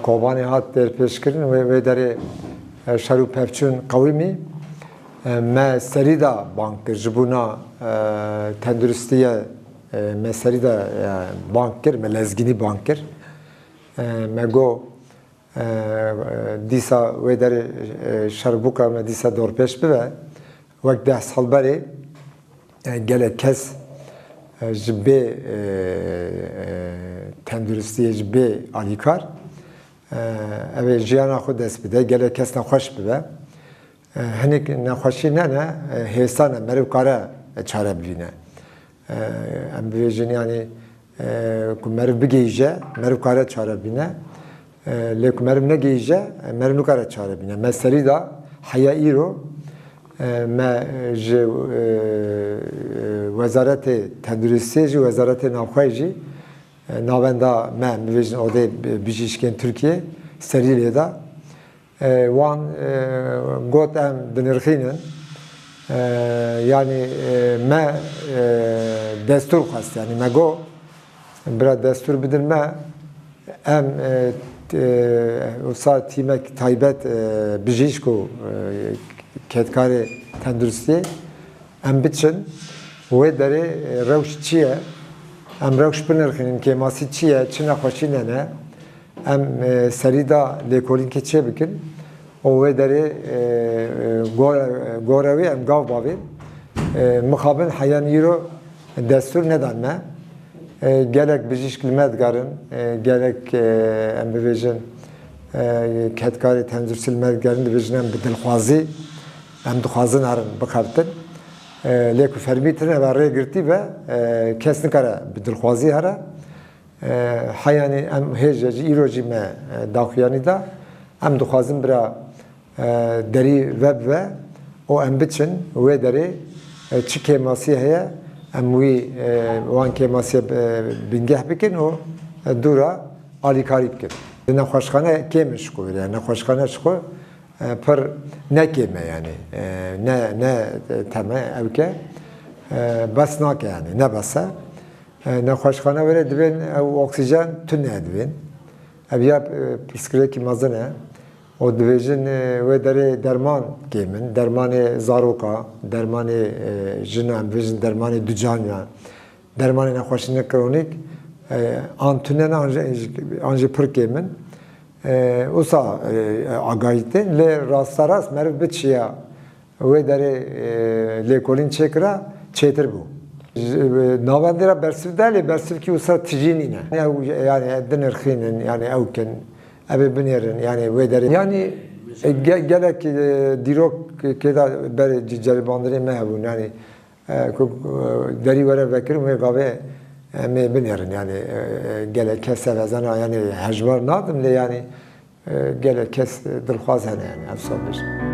Kobani hat derpeşkirin ve deri şeru pevçün kavimi me serida bankir jibuna tenduristiye me serida bankir me lezgini bankir me go dîsa ve deri şerbuka me dîsa dorpeş bive vek 10 sal berê gelek kes ji bê tenduristiye ji bê alîkar ev ê jiyana xwe dest bide gelek kes nexweş bibe hinek nexweşî nene hêsa ne meriv kare çare bibîne em bibêjin yanî ku meriv bigihîje meriv kare çare bibîne lê ku meriv negihîje meriv nikare çare bibîne me serî da heya îro me ji Wezaretê Tenduristiyê jî Wezaretê Navxwe jî navenda me bibêjin odê bijîşkên Tirkiye serî lê da wan got em dinirxînin yanî me destur xwest yanî me got bira destur bidin me em wisa tîmek taybet bijîşk û ketkarê tenduristiyê em biçin wê derê rewş çi ye em rewş binirxînin kêmasî çi ye çi nexweşî nene em serî da lêkolînkê çê bikin û wê derê gorewê em gav bavên mixabin heyan îro destur nedan me gelek bijîşk li me digarin gelek em bibêjin ketkarê tenduristî li me digarin dibêjin em bi dilxwazî em dixwazin herin bixebtin lê ku fermîtin ev rê girtî ve kes nikare bi dilxwazî here heyanî em hêje jî îro jî me daxuyanî da em dixwazin bira derî ve bibe û em biçin wê derê çi kêmasî heye em wî wan kêmasî bingeh bikin û dûra alîkarî bikin. Nexweşxane kêm ji xwe yani nexweşxane ji xwe pir nekême yani ne teme ew ke bes nake yani ne bese nexweşxane were dibên ew oksîjen tune dibên ev ya pirsgirêkî mezin e û dibêjin wê derê derman kêmin dermanê zaroka dermanê jina em bêjin dermanê ducaniya dermanê nexweşînê kronîk an tune ne an jî pir kêmin wisa agahîtin lê rastarast meriv biçiya wê derê lêkolîn çêkira çêtir bû. Navendê re bersiv de lê bersivkî wisa tijînî ne yani dinirxînin yani ew kin ev ê binêrin yani wê derê yani gelek dîrok kêda berê ceribandirê me hebûn yani derî were vekirin wê gavê em ê binêrin yani gelek kes sevezena yani hejbar nadim lê yani gelek kes dilxwaz hene yani ev sabir.